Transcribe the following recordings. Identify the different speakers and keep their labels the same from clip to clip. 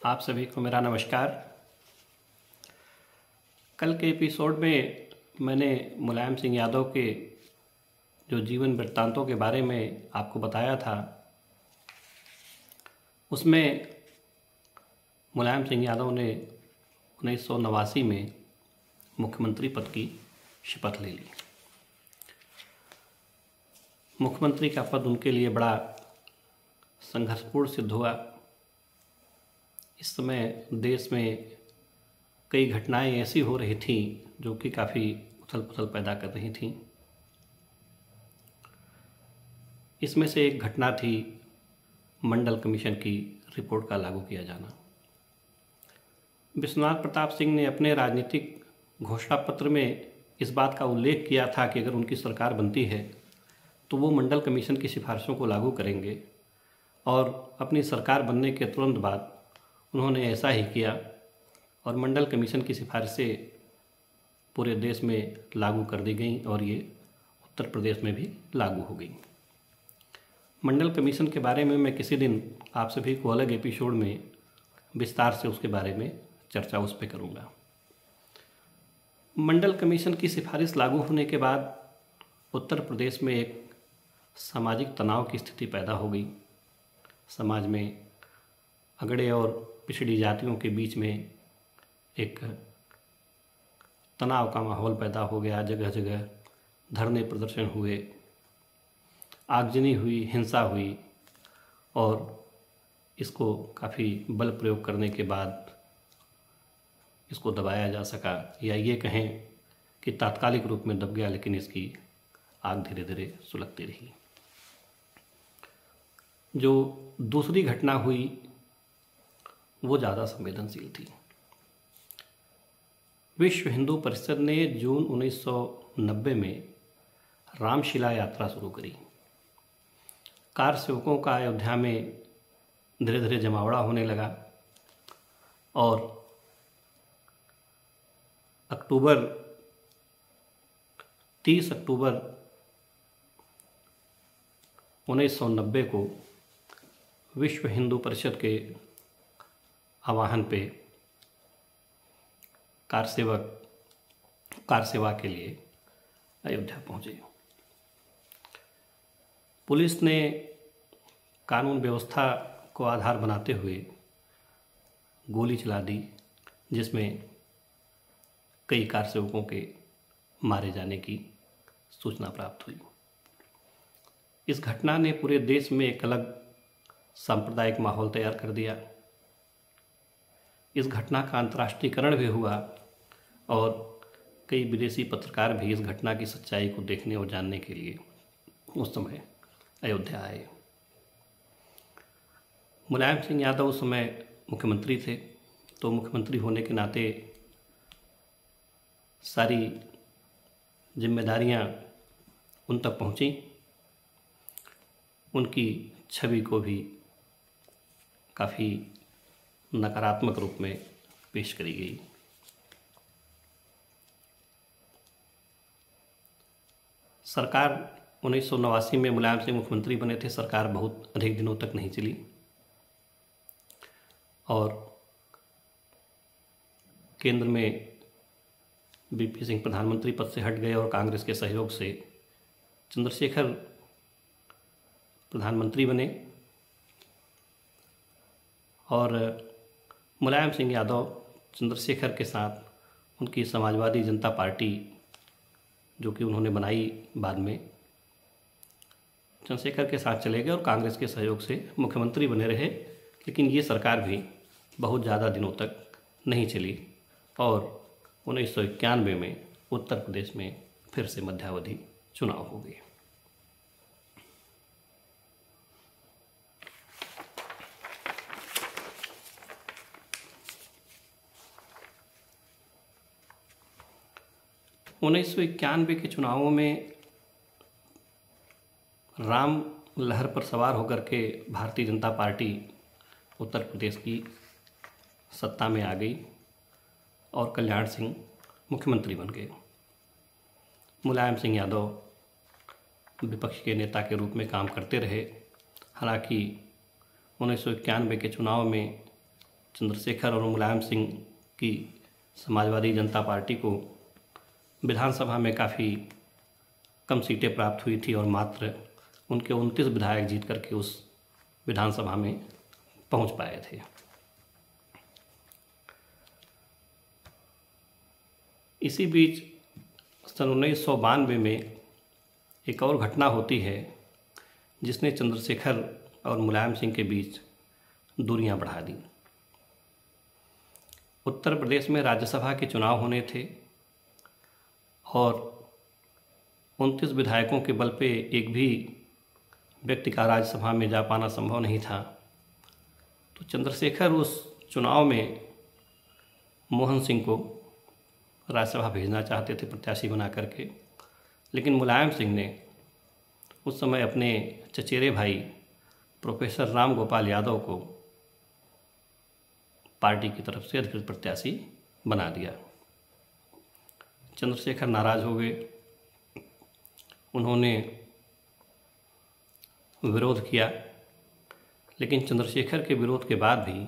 Speaker 1: आप सभी को मेरा नमस्कार। कल के एपिसोड में मैंने मुलायम सिंह यादव के जो जीवन वृत्तांतों के बारे में आपको बताया था, उसमें मुलायम सिंह यादव ने 1989 में मुख्यमंत्री पद की शपथ ले ली। मुख्यमंत्री का पद उनके लिए बड़ा संघर्षपूर्ण सिद्ध हुआ। इस समय देश में कई घटनाएं ऐसी हो रही थीं जो कि काफ़ी उथल पुथल पैदा कर रही थीं। इसमें से एक घटना थी मंडल कमीशन की रिपोर्ट का लागू किया जाना। विश्वनाथ प्रताप सिंह ने अपने राजनीतिक घोषणा पत्र में इस बात का उल्लेख किया था कि अगर उनकी सरकार बनती है तो वो मंडल कमीशन की सिफारिशों को लागू करेंगे, और अपनी सरकार बनने के तुरंत बाद उन्होंने ऐसा ही किया और मंडल कमीशन की सिफारिशें पूरे देश में लागू कर दी गईं और ये उत्तर प्रदेश में भी लागू हो गई। मंडल कमीशन के बारे में मैं किसी दिन आप सभी को अलग एपिसोड में विस्तार से उसके बारे में चर्चा उस पर करूँगा। मंडल कमीशन की सिफारिश लागू होने के बाद उत्तर प्रदेश में एक सामाजिक तनाव की स्थिति पैदा हो गई। समाज में अगड़े और पिछड़ी जातियों के बीच में एक तनाव का माहौल पैदा हो गया। जगह जगह धरने प्रदर्शन हुए, आगजनी हुई, हिंसा हुई, और इसको काफ़ी बल प्रयोग करने के बाद इसको दबाया जा सका, या ये कहें कि तात्कालिक रूप में दब गया, लेकिन इसकी आग धीरे धीरे सुलगती रही। जो दूसरी घटना हुई वो ज़्यादा संवेदनशील थी। विश्व हिंदू परिषद ने जून 1990 में रामशिला यात्रा शुरू करी। कार सेवकों का अयोध्या में धीरे धीरे जमावड़ा होने लगा और 30 अक्टूबर 1990 को विश्व हिंदू परिषद के आह्वान पे कार सेवा के लिए अयोध्या पहुंचे। पुलिस ने कानून व्यवस्था को आधार बनाते हुए गोली चला दी, जिसमें कई कार सेवकों के मारे जाने की सूचना प्राप्त हुई। इस घटना ने पूरे देश में एक अलग सांप्रदायिक माहौल तैयार कर दिया। इस घटना का अंतर्राष्ट्रीयकरण भी हुआ और कई विदेशी पत्रकार भी इस घटना की सच्चाई को देखने और जानने के लिए उस समय अयोध्या आए। मुलायम सिंह यादव उस समय मुख्यमंत्री थे, तो मुख्यमंत्री होने के नाते सारी जिम्मेदारियां उन तक पहुंची। उनकी छवि को भी काफ़ी नकारात्मक रूप में पेश करी गई। सरकार 1989 में मुलायम सिंह मुख्यमंत्री बने थे। सरकार बहुत अधिक दिनों तक नहीं चली और केंद्र में वीपी सिंह प्रधानमंत्री पद से हट गए और कांग्रेस के सहयोग से चंद्रशेखर प्रधानमंत्री बने और मुलायम सिंह यादव चंद्रशेखर के साथ उनकी समाजवादी जनता पार्टी जो कि उन्होंने बनाई बाद में, चंद्रशेखर के साथ चले गए और कांग्रेस के सहयोग से मुख्यमंत्री बने रहे। लेकिन ये सरकार भी बहुत ज़्यादा दिनों तक नहीं चली और 1991 में उत्तर प्रदेश में फिर से मध्यावधि चुनाव हो गए। उन्नीस के चुनावों में राम लहर पर सवार होकर के भारतीय जनता पार्टी उत्तर प्रदेश की सत्ता में आ गई और कल्याण सिंह मुख्यमंत्री बन गए। मुलायम सिंह यादव विपक्ष के नेता के रूप में काम करते रहे। हालांकि 1991 के चुनाव में चंद्रशेखर और मुलायम सिंह की समाजवादी जनता पार्टी को विधानसभा में काफ़ी कम सीटें प्राप्त हुई थी और मात्र उनके 29 विधायक जीत करके उस विधानसभा में पहुंच पाए थे। इसी बीच सन 1992 में एक और घटना होती है जिसने चंद्रशेखर और मुलायम सिंह के बीच दूरियां बढ़ा दी। उत्तर प्रदेश में राज्यसभा के चुनाव होने थे और 29 विधायकों के बल पे एक भी व्यक्ति का राज्यसभा में जा पाना संभव नहीं था। तो चंद्रशेखर उस चुनाव में मोहन सिंह को राज्यसभा भेजना चाहते थे प्रत्याशी बना करके, लेकिन मुलायम सिंह ने उस समय अपने चचेरे भाई प्रोफेसर राम गोपाल यादव को पार्टी की तरफ से अधिकृत प्रत्याशी बना दिया। चंद्रशेखर नाराज हो गए, उन्होंने विरोध किया, लेकिन चंद्रशेखर के विरोध के बाद भी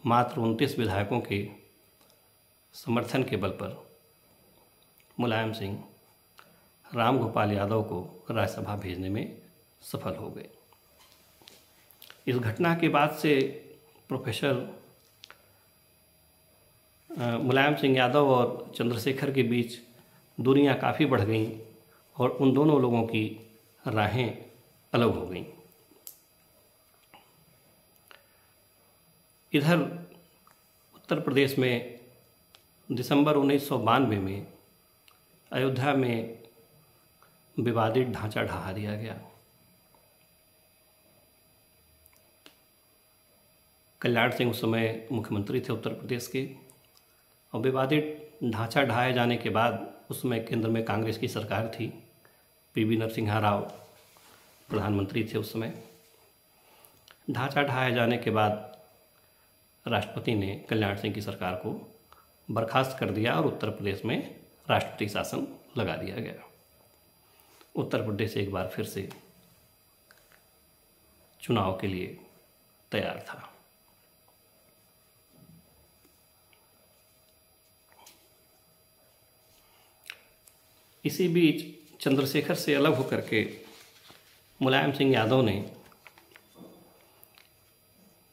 Speaker 1: मात्र 29 विधायकों के समर्थन के बल पर मुलायम सिंह राम गोपाल यादव को राज्यसभा भेजने में सफल हो गए। इस घटना के बाद से प्रोफेसर मुलायम सिंह यादव और चंद्रशेखर के बीच दूरियां काफ़ी बढ़ गईं और उन दोनों लोगों की राहें अलग हो गईं। इधर उत्तर प्रदेश में दिसंबर 1992 में अयोध्या में विवादित ढांचा ढहा दिया गया। कल्याण सिंह उस समय मुख्यमंत्री थे उत्तर प्रदेश के, और विवादित ढांचा ढहाए जाने के बाद उस समय केंद्र में कांग्रेस की सरकार थी, पीवी नरसिम्हा राव प्रधानमंत्री थे उस समय। ढांचा ढहाए जाने के बाद राष्ट्रपति ने कल्याण सिंह की सरकार को बर्खास्त कर दिया और उत्तर प्रदेश में राष्ट्रपति शासन लगा दिया गया। उत्तर प्रदेश एक बार फिर से चुनाव के लिए तैयार था। इसी बीच चंद्रशेखर से अलग होकर के मुलायम सिंह यादव ने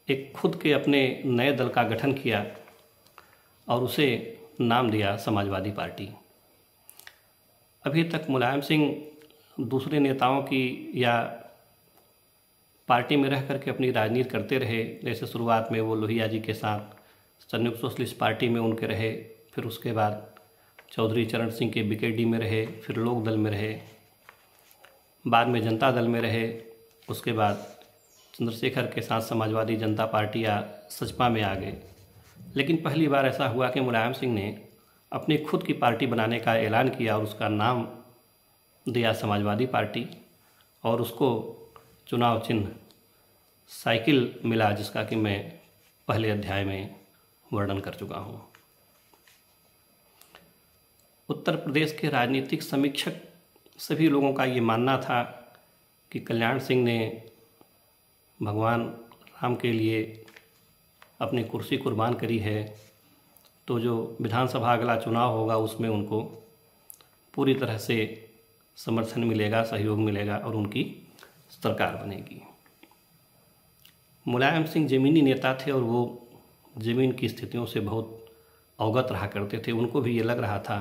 Speaker 1: एक खुद के अपने नए दल का गठन किया और उसे नाम दिया समाजवादी पार्टी। अभी तक मुलायम सिंह दूसरे नेताओं की या पार्टी में रह करके अपनी राजनीति करते रहे। जैसे शुरुआत में वो लोहिया जी के साथ संयुक्त सोशलिस्ट पार्टी में उनके रहे, फिर उसके बाद चौधरी चरण सिंह के बीकेडी में रहे, फिर लोक दल में रहे, बाद में जनता दल में रहे, उसके बाद चंद्रशेखर के साथ समाजवादी जनता पार्टी या सचपा में आ गए। लेकिन पहली बार ऐसा हुआ कि मुलायम सिंह ने अपनी खुद की पार्टी बनाने का ऐलान किया और उसका नाम दिया समाजवादी पार्टी, और उसको चुनाव चिन्ह साइकिल मिला, जिसका कि मैं पहले अध्याय में वर्णन कर चुका हूँ। उत्तर प्रदेश के राजनीतिक समीक्षक सभी लोगों का ये मानना था कि कल्याण सिंह ने भगवान राम के लिए अपनी कुर्सी कुर्बान करी है, तो जो विधानसभा अगला चुनाव होगा उसमें उनको पूरी तरह से समर्थन मिलेगा, सहयोग मिलेगा और उनकी सरकार बनेगी। मुलायम सिंह ज़मीनी नेता थे और वो ज़मीन की स्थितियों से बहुत अवगत रहा करते थे। उनको भी ये लग रहा था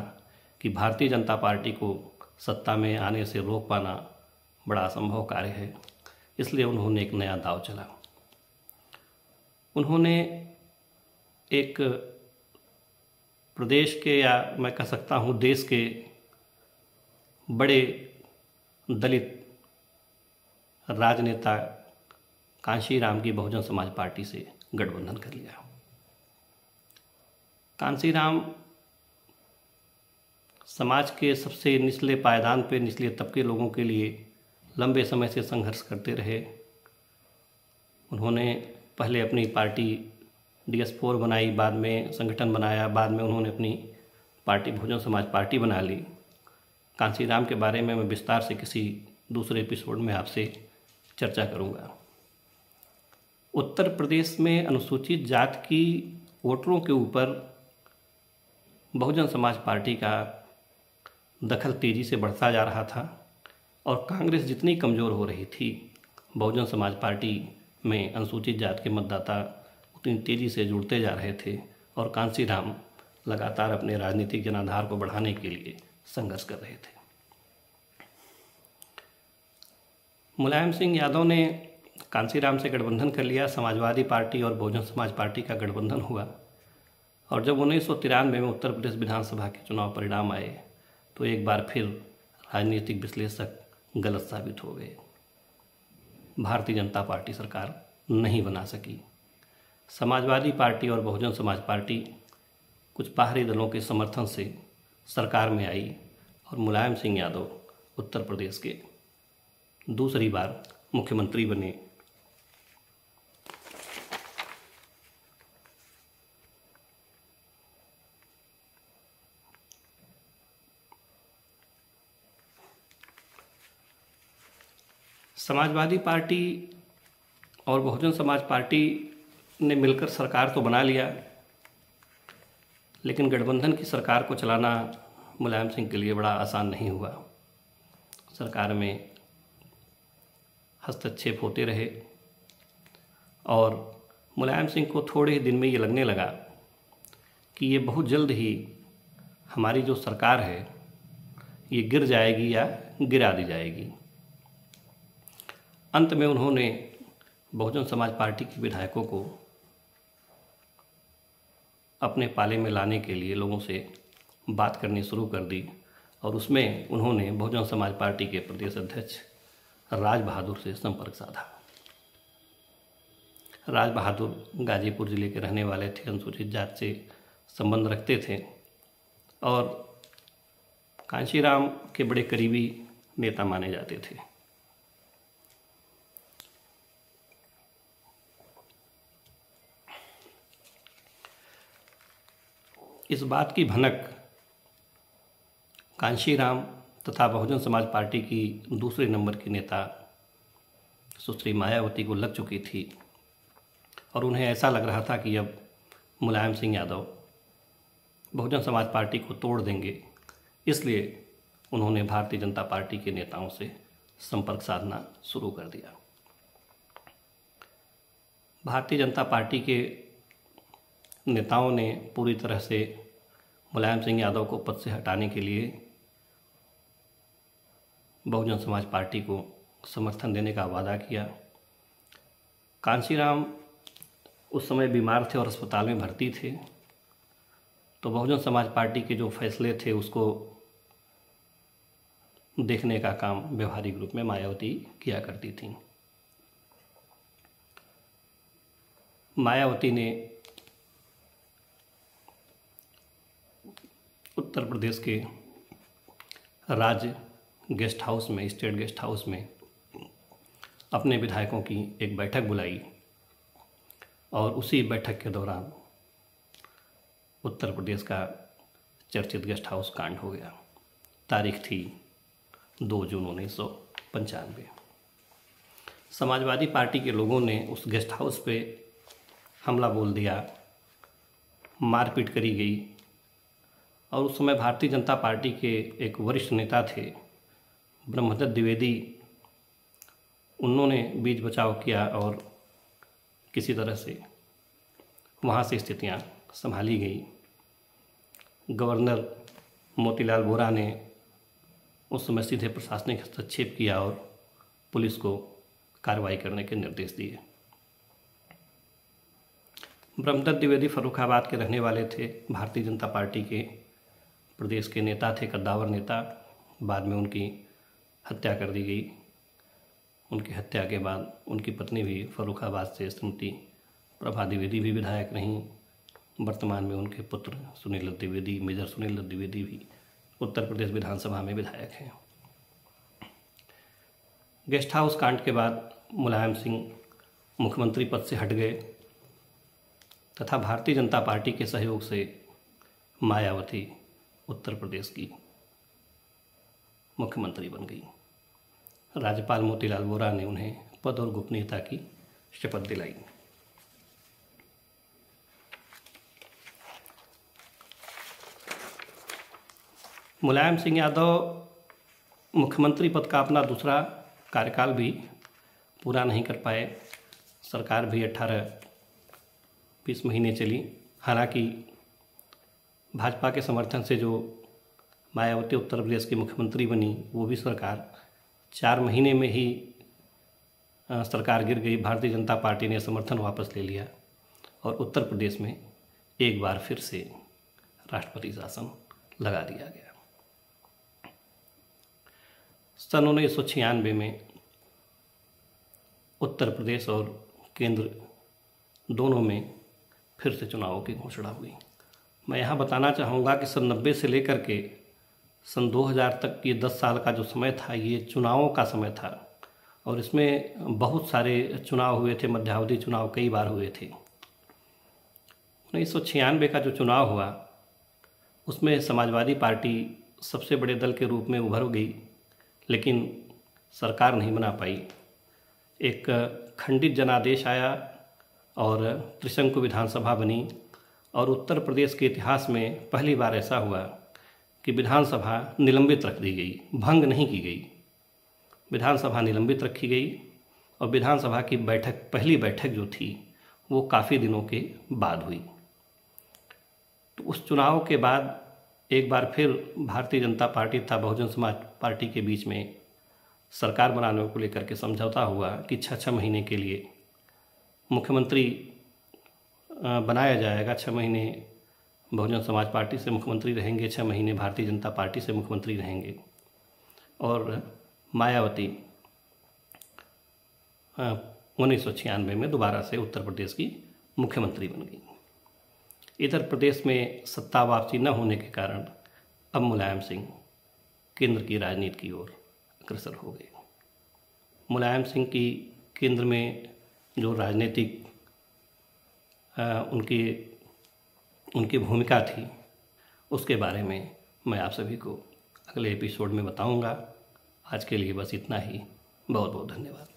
Speaker 1: कि भारतीय जनता पार्टी को सत्ता में आने से रोक पाना बड़ा असंभव कार्य है, इसलिए उन्होंने एक नया दांव चला। उन्होंने एक प्रदेश के, या मैं कह सकता हूँ देश के बड़े दलित राजनेता कांशीराम की बहुजन समाज पार्टी से गठबंधन कर लिया। कांशीराम समाज के सबसे निचले पायदान पे निचले तबके लोगों के लिए लंबे समय से संघर्ष करते रहे। उन्होंने पहले अपनी पार्टी DS4 बनाई, बाद में संगठन बनाया, बाद में उन्होंने अपनी पार्टी बहुजन समाज पार्टी बना ली। कांशीराम के बारे में मैं विस्तार से किसी दूसरे एपिसोड में आपसे चर्चा करूंगा। उत्तर प्रदेश में अनुसूचित जात की वोटरों के ऊपर बहुजन समाज पार्टी का दखल तेजी से बढ़ता जा रहा था और कांग्रेस जितनी कमज़ोर हो रही थी, बहुजन समाज पार्टी में अनुसूचित जात के मतदाता उतनी तेज़ी से जुड़ते जा रहे थे और कांशीराम लगातार अपने राजनीतिक जनाधार को बढ़ाने के लिए संघर्ष कर रहे थे। मुलायम सिंह यादव ने कांशीराम से गठबंधन कर लिया। समाजवादी पार्टी और बहुजन समाज पार्टी का गठबंधन हुआ और जब 1993 में उत्तर प्रदेश विधानसभा के चुनाव परिणाम आए तो एक बार फिर राजनीतिक विश्लेषक गलत साबित हो गए। भारतीय जनता पार्टी सरकार नहीं बना सकी। समाजवादी पार्टी और बहुजन समाज पार्टी कुछ बाहरी दलों के समर्थन से सरकार में आई और मुलायम सिंह यादव उत्तर प्रदेश के दूसरी बार मुख्यमंत्री बने। समाजवादी पार्टी और बहुजन समाज पार्टी ने मिलकर सरकार तो बना लिया, लेकिन गठबंधन की सरकार को चलाना मुलायम सिंह के लिए बड़ा आसान नहीं हुआ। सरकार में हस्तक्षेप होते रहे और मुलायम सिंह को थोड़े ही दिन में ये लगने लगा कि ये बहुत जल्द ही हमारी जो सरकार है ये गिर जाएगी या गिरा दी जाएगी। अंत में उन्होंने बहुजन समाज पार्टी के विधायकों को अपने पाले में लाने के लिए लोगों से बात करनी शुरू कर दी और उसमें उन्होंने बहुजन समाज पार्टी के प्रदेश अध्यक्ष राज बहादुर से संपर्क साधा। राज बहादुर गाजीपुर जिले के रहने वाले थे, अनुसूचित जात से संबंध रखते थे और कांशीराम के बड़े करीबी नेता माने जाते थे। इस बात की भनक कांशीराम तथा बहुजन समाज पार्टी की दूसरे नंबर की नेता सुश्री मायावती को लग चुकी थी और उन्हें ऐसा लग रहा था कि अब मुलायम सिंह यादव बहुजन समाज पार्टी को तोड़ देंगे। इसलिए उन्होंने भारतीय जनता पार्टी के नेताओं से संपर्क साधना शुरू कर दिया। भारतीय जनता पार्टी के नेताओं ने पूरी तरह से मुलायम सिंह यादव को पद से हटाने के लिए बहुजन समाज पार्टी को समर्थन देने का वादा किया। कांशीराम उस समय बीमार थे और अस्पताल में भर्ती थे, तो बहुजन समाज पार्टी के जो फैसले थे उसको देखने का काम व्यवहारिक रूप में मायावती किया करती थी। मायावती ने उत्तर प्रदेश के राज्य गेस्ट हाउस में, स्टेट गेस्ट हाउस में अपने विधायकों की एक बैठक बुलाई और उसी बैठक के दौरान उत्तर प्रदेश का चर्चित गेस्ट हाउस कांड हो गया। तारीख थी 2 जून 1995। समाजवादी पार्टी के लोगों ने उस गेस्ट हाउस पे हमला बोल दिया, मारपीट करी गई और उस समय भारतीय जनता पार्टी के एक वरिष्ठ नेता थे ब्रह्मदत्त द्विवेदी, उन्होंने बीच बचाव किया और किसी तरह से वहाँ से स्थितियाँ संभाली गई। गवर्नर मोतीलाल वोरा ने उस समय सीधे प्रशासनिक हस्तक्षेप किया और पुलिस को कार्रवाई करने के निर्देश दिए। ब्रह्मदत्त द्विवेदी फर्रुखाबाद के रहने वाले थे, भारतीय जनता पार्टी के प्रदेश के नेता थे, कद्दावर नेता। बाद में उनकी हत्या कर दी गई। उनकी हत्या के बाद उनकी पत्नी भी फर्रुखाबाद से श्रीमती प्रभा द्विवेदी भी विधायक रहीं। वर्तमान में उनके पुत्र सुनील दत्त द्विवेदी, मेजर सुनील दत्त द्विवेदी भी उत्तर प्रदेश विधानसभा में विधायक हैं। गेस्ट हाउस कांड के बाद मुलायम सिंह मुख्यमंत्री पद से हट गए तथा भारतीय जनता पार्टी के सहयोग से मायावती उत्तर प्रदेश की मुख्यमंत्री बन गई। राज्यपाल मोतीलाल वोरा ने उन्हें पद और गोपनीयता की शपथ दिलाई। मुलायम सिंह यादव मुख्यमंत्री पद का अपना दूसरा कार्यकाल भी पूरा नहीं कर पाए। सरकार भी 18-20 महीने चली। हालांकि भाजपा के समर्थन से जो मायावती उत्तर प्रदेश की मुख्यमंत्री बनी, वो भी सरकार 4 महीने में ही सरकार गिर गई। भारतीय जनता पार्टी ने समर्थन वापस ले लिया और उत्तर प्रदेश में एक बार फिर से राष्ट्रपति शासन लगा दिया गया। सन 1996 में उत्तर प्रदेश और केंद्र दोनों में फिर से चुनावों की घोषणा हुई। मैं यहाँ बताना चाहूँगा कि सन 90 से लेकर के सन 2000 तक ये 10 साल का जो समय था, ये चुनावों का समय था और इसमें बहुत सारे चुनाव हुए थे। मध्यावधि चुनाव कई बार हुए थे। 1996 का जो चुनाव हुआ, उसमें समाजवादी पार्टी सबसे बड़े दल के रूप में उभर गई, लेकिन सरकार नहीं बना पाई। एक खंडित जनादेश आया और त्रिशंकु विधानसभा बनी और उत्तर प्रदेश के इतिहास में पहली बार ऐसा हुआ कि विधानसभा निलंबित रख दी गई, भंग नहीं की गई। विधानसभा निलंबित रखी गई और विधानसभा की पहली बैठक जो थी वो काफ़ी दिनों के बाद हुई। तो उस चुनाव के बाद एक बार फिर भारतीय जनता पार्टी तथा बहुजन समाज पार्टी के बीच में सरकार बनाने को लेकर के समझौता हुआ कि 6 महीने के लिए मुख्यमंत्री बनाया जाएगा। 6 महीने बहुजन समाज पार्टी से मुख्यमंत्री रहेंगे, 6 महीने भारतीय जनता पार्टी से मुख्यमंत्री रहेंगे और मायावती 1996 में दोबारा से उत्तर प्रदेश की मुख्यमंत्री बन गई। इधर प्रदेश में सत्ता वापसी न होने के कारण अब मुलायम सिंह केंद्र की राजनीति की ओर अग्रसर हो गए। मुलायम सिंह की केंद्र में जो राजनीतिक उनकी भूमिका थी, उसके बारे में मैं आप सभी को अगले एपिसोड में बताऊंगा। आज के लिए बस इतना ही। बहुत बहुत धन्यवाद।